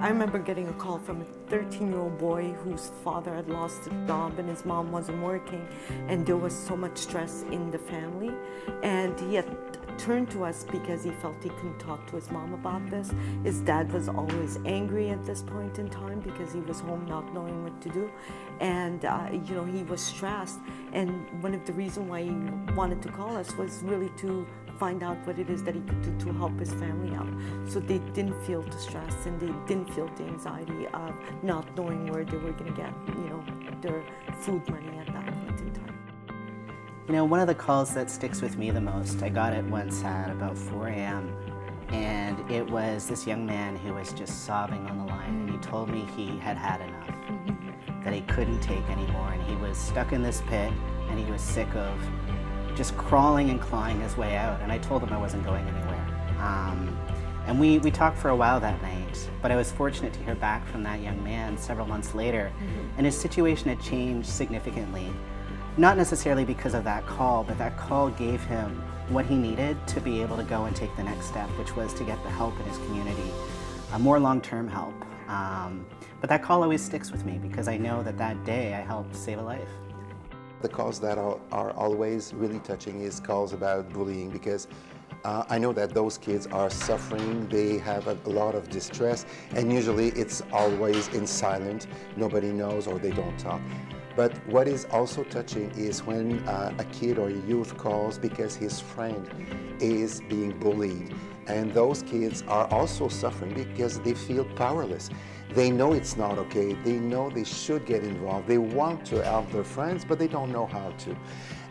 I remember getting a call from a 13-year-old boy whose father had lost his job and his mom wasn't working, and there was so much stress in the family, and he had turned to us because he felt he couldn't talk to his mom about this. His dad was always angry at this point in time because he was home not knowing what to do, and you know, he was stressed, and one of the reasons why he wanted to call us was really to find out what it is that he could do to help his family out. So they didn't feel the stress and they didn't feel the anxiety of not knowing where they were going to get, you know, their food money at that point in time. You know, one of the calls that sticks with me the most, I got it once at about 4 a.m. and it was this young man who was just sobbing on the line, and he told me he had had enough, that he couldn't take anymore, and he was stuck in this pit and he was sick of just crawling and clawing his way out, and I told him I wasn't going anywhere. And we talked for a while that night, but I was fortunate to hear back from that young man several months later, and his situation had changed significantly. Not necessarily because of that call, but that call gave him what he needed to be able to go and take the next step, which was to get the help in his community, more long-term help. But that call always sticks with me because I know that that day I helped save a life. The calls that are always really touching is calls about bullying, because I know that those kids are suffering, they have a lot of distress, and usually it's always in silent, nobody knows or they don't talk. But what is also touching is when a kid or a youth calls because his friend is being bullied, and those kids are also suffering because they feel powerless. They know it's not okay, they know they should get involved, they want to help their friends, but they don't know how to.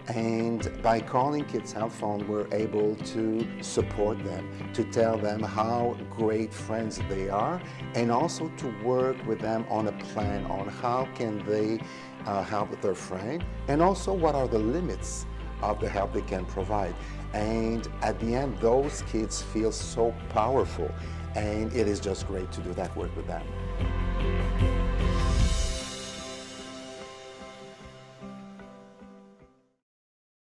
And by calling Kids Help Phone, we're able to support them, to tell them how great friends they are, and also to work with them on a plan on how can they help their friend, and also what are the limits of the help they can provide. And at the end, those kids feel so powerful, and it is just great to do that work with them.